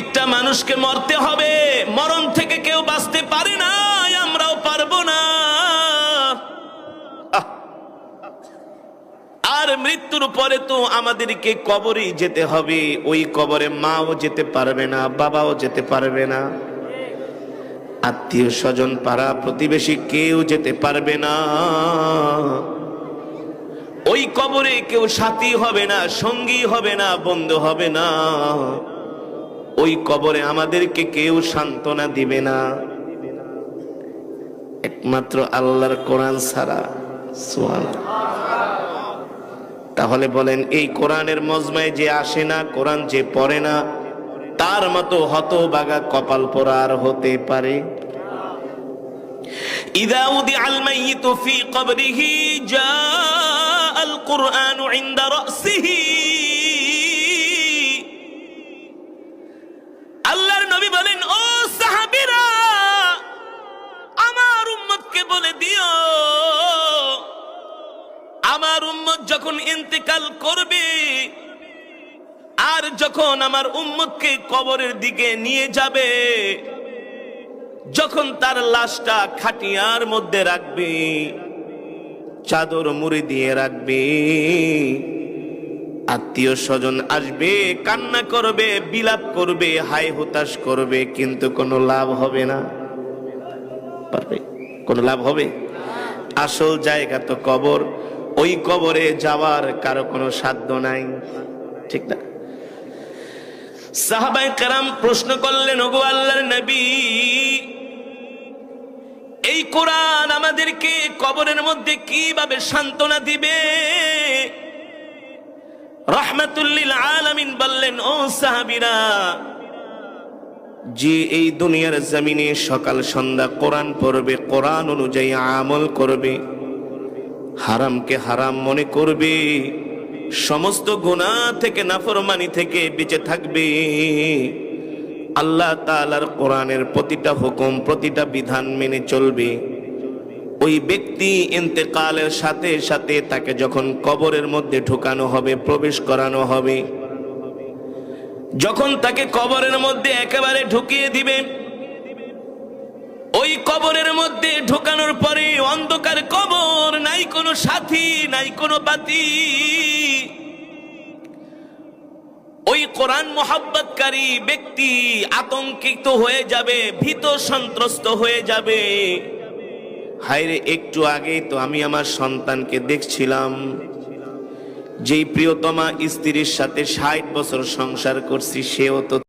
প্রত্যেকটা মানুষকে মরতে হবে, মরণ থেকে কেউ বাঁচতে পারে না, আমরাও পারবো না। আর মৃত্যুর পরে তো আমাদেরকে কবরে যেতে হবে। ওই কবরে মাও যেতে পারবে না, বাবাও যেতে পারবে না, আত্মীয় স্বজন পাড়া প্রতিবেশী কেউ যেতে পারবে না। ওই কবরে কেউ সাথী হবে না, সঙ্গী হবে না, বন্ধু হবে না। ওই কবরে আমাদেরকে কেউ সান্ত্বনা দিবে না, একমাত্র আল্লাহর কোরআন ছাড়া। সুবহানাল্লাহ। তাহলে বলেন, এই কোরআনের মজমায় যে আসে না, কোরআন যে পড়ে না, তার মতো হতভাগা কপাল পোড়া আর হতে পারে? ইযা উদিআল মাইয়িতু ফি কবরিহি জাআল কুরআনু ইনদা রাসিহি। আল্লাহর নবী বলেন, ও সাহাবীরা, আমার উম্মতকে বলে দিও, আমার উম্মত যখন ইন্তেকাল করবে, আর যখন আমার উম্মতকে কবরের দিকে নিয়ে যাবে, যখন তার লাশটা খাটিয়ার মধ্যে রাখবে, চাদর মুড়ি দিয়ে রাখবে, আত্মীয় স্বজন আসবে, কান্না করবে, বিলাপ করবে, হাই হুতাশ করবে, কিন্তু কোনো লাভ হবে না। পারবে? কোনো লাভ হবে? আসল জায়গা তো কবর। ওই কবরে যাওয়ার কারো কোনো সাধ্য নাই, ঠিক না? সাহাবায়ে কেরাম প্রশ্ন করলেন, ওগো আল্লাহর নবী, এই কোরআন আমাদেরকে কবরের মধ্যে কিভাবে সান্ত্বনা দিবে? রাহমাতুল লিল আলামিন বললেন, ও সাহাবীরা, যে এই দুনিয়ার জমিনে সকাল সন্ধ্যা কোরআন পড়বে, কোরআন অনুযায়ী আমল করবে, হারামকে হারাম মনে করবে, সমস্ত গুনাহ থেকে, নাফরমানি থেকে বেঁচে থাকবে, আল্লাহ তাআলার কোরআনের প্রতিটা হুকুম, প্রতিটা বিধান মেনে চলবে, ওই ব্যক্তি ইন্তেকালের সাথে সাথে তাকে যখন কবরের মধ্যে ঢুকানো হবে, প্রবেশ করানো হবে, যখন তাকে কবরের মধ্যে একেবারে ঢুকিয়ে দিবে, ওই কবরের মধ্যে ঢোকানোর পরে অন্ধকার কবর, নাই কোনো সাথী, নাই কোনো বাতি। ওই কোরআন মোহাব্বতকারী ব্যক্তি আতঙ্কিত হয়ে যাবে, ভীত সন্ত্রস্ত হয়ে যাবে। হায়রে, একটু আগেই তো আমি আমার সন্তানকে দেখছিলাম, যেই প্রিয়তমা স্ত্রীর সাথে 60 বছর সংসার করছি, সেও তো